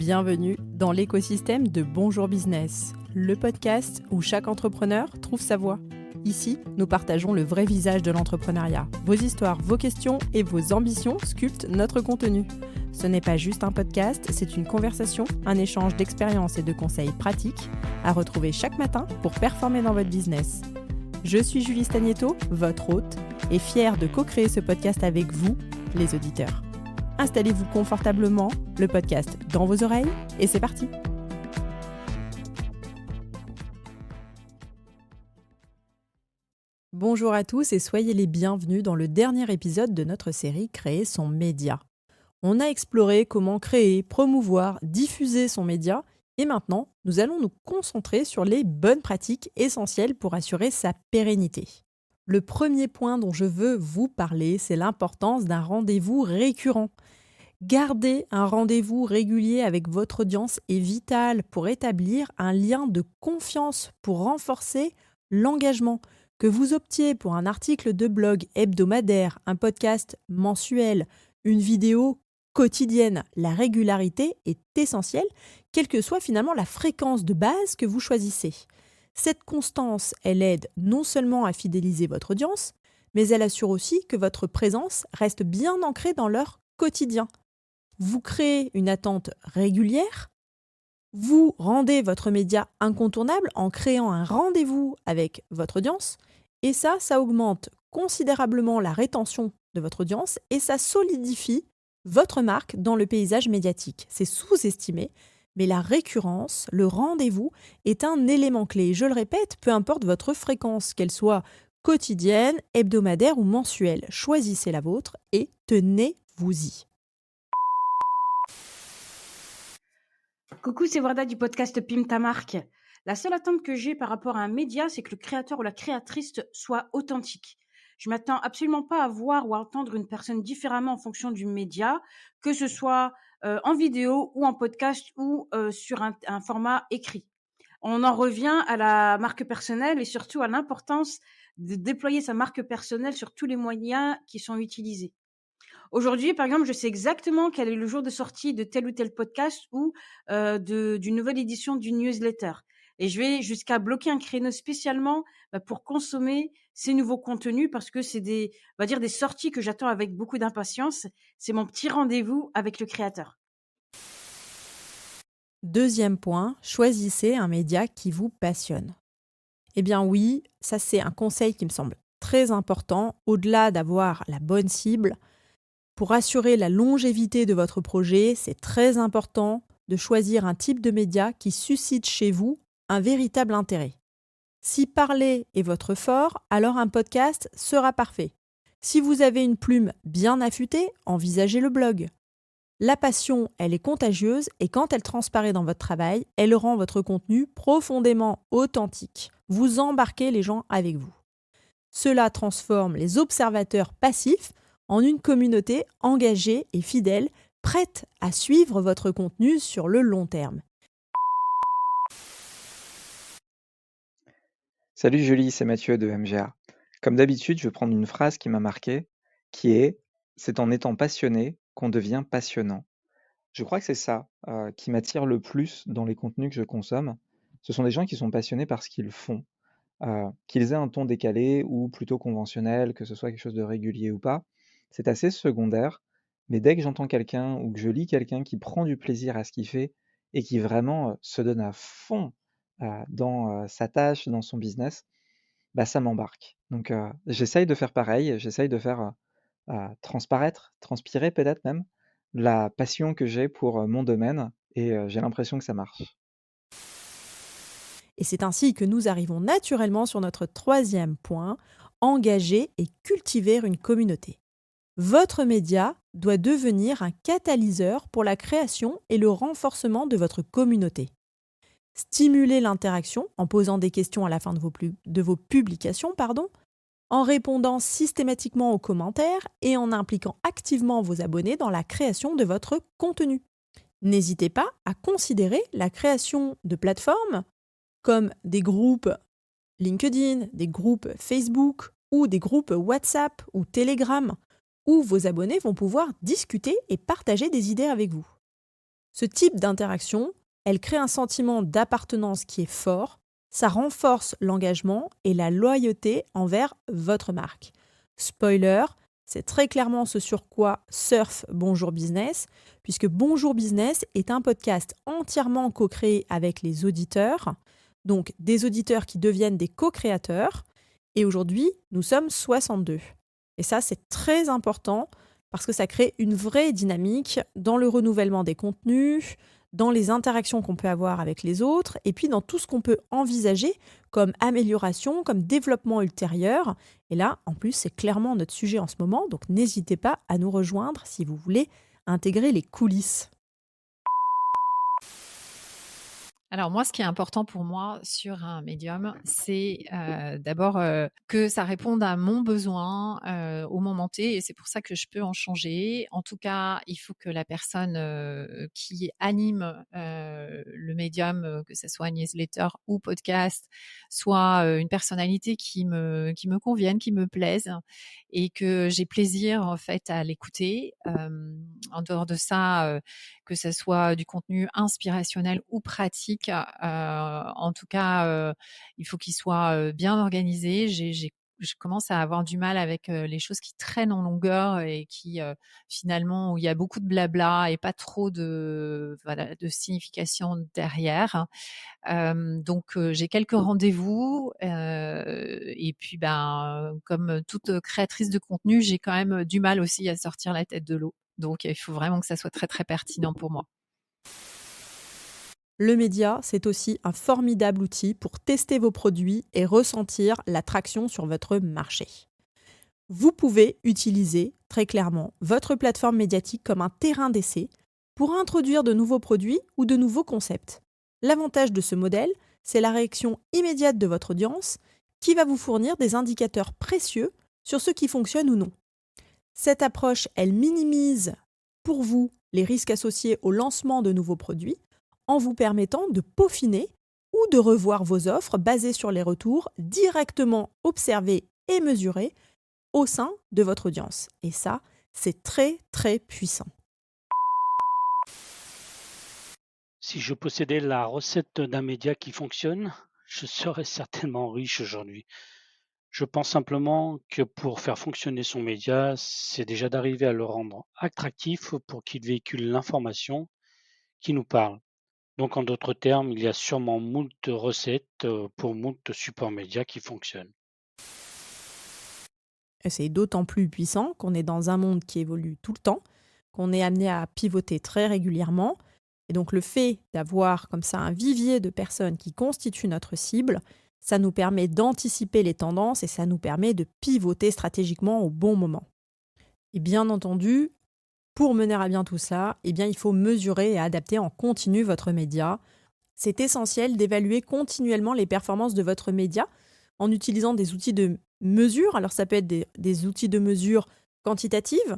Bienvenue dans l'écosystème de Bonjour Business, le podcast où chaque entrepreneur trouve sa voie. Ici, nous partageons le vrai visage de l'entrepreneuriat. Vos histoires, vos questions et vos ambitions sculptent notre contenu. Ce n'est pas juste un podcast, c'est une conversation, un échange d'expériences et de conseils pratiques à retrouver chaque matin pour performer dans votre business. Je suis Julie Stagnetto, votre hôte, et fière de co-créer ce podcast avec vous, les auditeurs. Installez-vous confortablement, le podcast dans vos oreilles, et c'est parti. Bonjour à tous et soyez les bienvenus dans le dernier épisode de notre série Créer son média. On a exploré comment créer, promouvoir, diffuser son média, et maintenant, nous allons nous concentrer sur les bonnes pratiques essentielles pour assurer sa pérennité. Le premier point dont je veux vous parler, c'est l'importance d'un rendez-vous récurrent. Garder un rendez-vous régulier avec votre audience est vital pour établir un lien de confiance, pour renforcer l'engagement. Que vous optiez pour un article de blog hebdomadaire, un podcast mensuel, une vidéo quotidienne, la régularité est essentielle, quelle que soit finalement la fréquence de base que vous choisissez. Cette constance, elle aide non seulement à fidéliser votre audience, mais elle assure aussi que votre présence reste bien ancrée dans leur quotidien. Vous créez une attente régulière, vous rendez votre média incontournable en créant un rendez-vous avec votre audience, et ça augmente considérablement la rétention de votre audience et ça solidifie votre marque dans le paysage médiatique. C'est sous-estimé, mais la récurrence, le rendez-vous est un élément clé. Je le répète, peu importe votre fréquence, qu'elle soit quotidienne, hebdomadaire ou mensuelle, choisissez la vôtre et tenez-vous-y. Coucou, c'est Warda du podcast Pim ta marque. La seule attente que j'ai par rapport à un média, c'est que le créateur ou la créatrice soit authentique. Je m'attends absolument pas à voir ou à entendre une personne différemment en fonction du média, que ce soit en vidéo ou en podcast ou sur un format écrit. On en revient à la marque personnelle et surtout à l'importance de déployer sa marque personnelle sur tous les moyens qui sont utilisés. Aujourd'hui, par exemple, je sais exactement quel est le jour de sortie de tel ou tel podcast ou d'une nouvelle édition d'une newsletter. Et je vais jusqu'à bloquer un créneau spécialement pour consommer ces nouveaux contenus parce que c'est des sorties que j'attends avec beaucoup d'impatience. C'est mon petit rendez-vous avec le créateur. Deuxième point, choisissez un média qui vous passionne. Eh bien oui, ça c'est un conseil qui me semble très important, au-delà d'avoir la bonne cible. Pour assurer la longévité de votre projet, c'est très important de choisir un type de média qui suscite chez vous un véritable intérêt. Si parler est votre fort, alors un podcast sera parfait. Si vous avez une plume bien affûtée, envisagez le blog. La passion, elle est contagieuse et quand elle transparaît dans votre travail, elle rend votre contenu profondément authentique. Vous embarquez les gens avec vous. Cela transforme les observateurs passifs en une communauté engagée et fidèle, prête à suivre votre contenu sur le long terme. Salut Julie, c'est Mathieu de MGA. Comme d'habitude, je vais prendre une phrase qui m'a marqué, qui est « C'est en étant passionné qu'on devient passionnant ». Je crois que c'est ça qui m'attire le plus dans les contenus que je consomme. Ce sont des gens qui sont passionnés par ce qu'ils font. Qu'ils aient un ton décalé ou plutôt conventionnel, que ce soit quelque chose de régulier ou pas, c'est assez secondaire. Mais dès que j'entends quelqu'un ou que je lis quelqu'un qui prend du plaisir à ce qu'il fait et qui vraiment se donne à fond dans sa tâche, dans son business, bah, ça m'embarque. Donc j'essaye de faire pareil, j'essaye de faire transpirer peut-être même, la passion que j'ai pour mon domaine et j'ai l'impression que ça marche. Et c'est ainsi que nous arrivons naturellement sur notre troisième point, engager et cultiver une communauté. Votre média doit devenir un catalyseur pour la création et le renforcement de votre communauté. Stimulez l'interaction en posant des questions à la fin de vos publications, en répondant systématiquement aux commentaires et en impliquant activement vos abonnés dans la création de votre contenu. N'hésitez pas à considérer la création de plateformes comme des groupes LinkedIn, des groupes Facebook ou des groupes WhatsApp ou Telegram où vos abonnés vont pouvoir discuter et partager des idées avec vous. Ce type d'interaction, elle crée un sentiment d'appartenance qui est fort, ça renforce l'engagement et la loyauté envers votre marque. Spoiler, c'est très clairement ce sur quoi surfe Bonjour Business, puisque Bonjour Business est un podcast entièrement co-créé avec les auditeurs, donc des auditeurs qui deviennent des co-créateurs, et aujourd'hui, nous sommes 62. Et ça, c'est très important parce que ça crée une vraie dynamique dans le renouvellement des contenus, dans les interactions qu'on peut avoir avec les autres, et puis dans tout ce qu'on peut envisager comme amélioration, comme développement ultérieur. Et là, en plus, c'est clairement notre sujet en ce moment, donc n'hésitez pas à nous rejoindre si vous voulez intégrer les coulisses. Alors moi, ce qui est important pour moi sur un médium, c'est d'abord que ça réponde à mon besoin au moment T, et c'est pour ça que je peux en changer. En tout cas, il faut que la personne qui anime le médium, que ce soit newsletter ou podcast, soit une personnalité qui me convienne, qui me plaise, et que j'ai plaisir en fait à l'écouter. En dehors de ça, que ce soit du contenu inspirationnel ou pratique. En tout cas, il faut qu'il soit bien organisé. Je commence à avoir du mal avec les choses qui traînent en longueur et qui finalement où il y a beaucoup de blabla et pas trop de signification derrière. Donc j'ai quelques rendez-vous et puis comme toute créatrice de contenu, j'ai quand même du mal aussi à sortir la tête de l'eau. Donc il faut vraiment que ça soit très très pertinent pour moi. Le média, c'est aussi un formidable outil pour tester vos produits et ressentir l'attraction sur votre marché. Vous pouvez utiliser très clairement votre plateforme médiatique comme un terrain d'essai pour introduire de nouveaux produits ou de nouveaux concepts. L'avantage de ce modèle, c'est la réaction immédiate de votre audience qui va vous fournir des indicateurs précieux sur ce qui fonctionne ou non. Cette approche, elle minimise pour vous les risques associés au lancement de nouveaux produits en vous permettant de peaufiner ou de revoir vos offres basées sur les retours directement observés et mesurés au sein de votre audience. Et ça, c'est très, très puissant. Si je possédais la recette d'un média qui fonctionne, je serais certainement riche aujourd'hui. Je pense simplement que pour faire fonctionner son média, c'est déjà d'arriver à le rendre attractif pour qu'il véhicule l'information qui nous parle. Donc en d'autres termes, il y a sûrement moult recettes pour moult supports médias qui fonctionnent. Et c'est d'autant plus puissant qu'on est dans un monde qui évolue tout le temps, qu'on est amené à pivoter très régulièrement. Et donc le fait d'avoir comme ça un vivier de personnes qui constituent notre cible, ça nous permet d'anticiper les tendances et ça nous permet de pivoter stratégiquement au bon moment. Et bien entendu, pour mener à bien tout ça, il faut mesurer et adapter en continu votre média. C'est essentiel d'évaluer continuellement les performances de votre média en utilisant des outils de mesure. Alors ça peut être des outils de mesure quantitatives,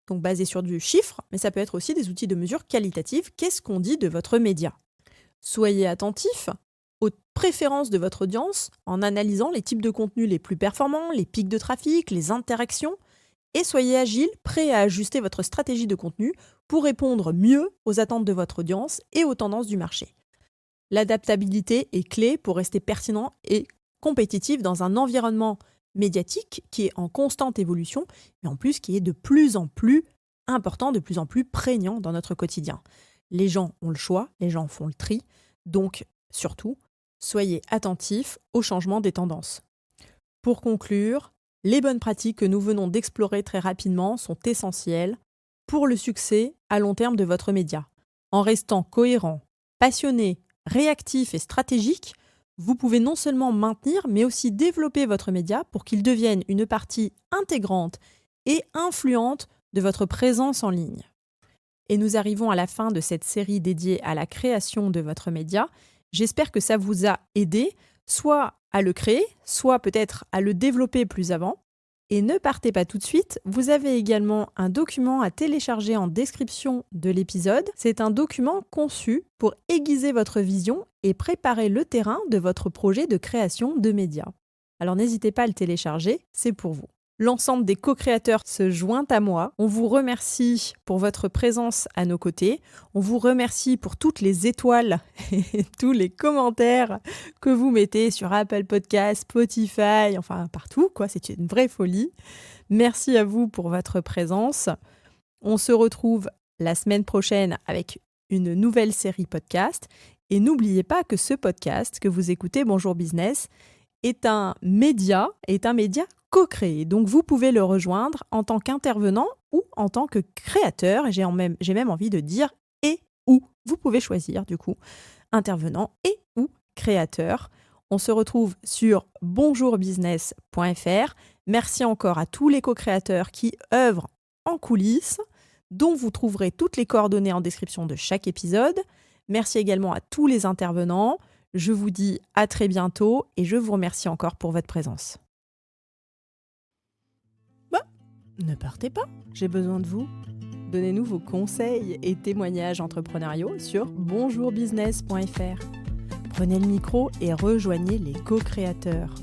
donc basés sur du chiffre, mais ça peut être aussi des outils de mesure qualitative. Qu'est-ce qu'on dit de votre média ? Soyez attentifs aux préférences de votre audience en analysant les types de contenus les plus performants, les pics de trafic, les interactions, et soyez agile, prêt à ajuster votre stratégie de contenu pour répondre mieux aux attentes de votre audience et aux tendances du marché. L'adaptabilité est clé pour rester pertinent et compétitif dans un environnement médiatique qui est en constante évolution, mais en plus qui est de plus en plus important, de plus en plus prégnant dans notre quotidien. Les gens ont le choix, les gens font le tri, donc surtout, soyez attentifs au changement des tendances. Pour conclure, les bonnes pratiques que nous venons d'explorer très rapidement sont essentielles pour le succès à long terme de votre média. En restant cohérent, passionné, réactif et stratégique, vous pouvez non seulement maintenir, mais aussi développer votre média pour qu'il devienne une partie intégrante et influente de votre présence en ligne. Et nous arrivons à la fin de cette série dédiée à la création de votre média. J'espère que ça vous a aidé, soit à le créer, soit peut-être à le développer plus avant. Et ne partez pas tout de suite, vous avez également un document à télécharger en description de l'épisode. C'est un document conçu pour aiguiser votre vision et préparer le terrain de votre projet de création de médias. Alors n'hésitez pas à le télécharger, c'est pour vous. L'ensemble des co-créateurs se joint à moi. On vous remercie pour votre présence à nos côtés. On vous remercie pour toutes les étoiles et tous les commentaires que vous mettez sur Apple Podcasts, Spotify, enfin partout, quoi. C'est une vraie folie. Merci à vous pour votre présence. On se retrouve la semaine prochaine avec une nouvelle série podcast. Et n'oubliez pas que ce podcast que vous écoutez, Bonjour Business, est un média co-créé. Donc, vous pouvez le rejoindre en tant qu'intervenant ou en tant que créateur. Et j'ai même envie de dire et ou. Vous pouvez choisir, du coup, intervenant et ou créateur. On se retrouve sur bonjourbusiness.fr. Merci encore à tous les co-créateurs qui œuvrent en coulisses, dont vous trouverez toutes les coordonnées en description de chaque épisode. Merci également à tous les intervenants. Je vous dis à très bientôt et je vous remercie encore pour votre présence. Ne partez pas, j'ai besoin de vous. Donnez-nous vos conseils et témoignages entrepreneuriaux sur bonjourbusiness.fr. Prenez le micro et rejoignez les co-créateurs.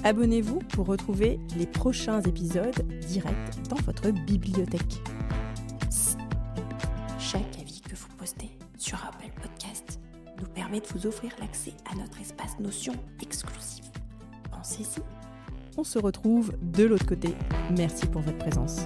Abonnez-vous pour retrouver les prochains épisodes directs dans votre bibliothèque. Chaque avis que vous postez sur Apple Podcast nous permet de vous offrir l'accès à notre espace Notion exclusif. Pensez-y. On se retrouve de l'autre côté. Merci pour votre présence.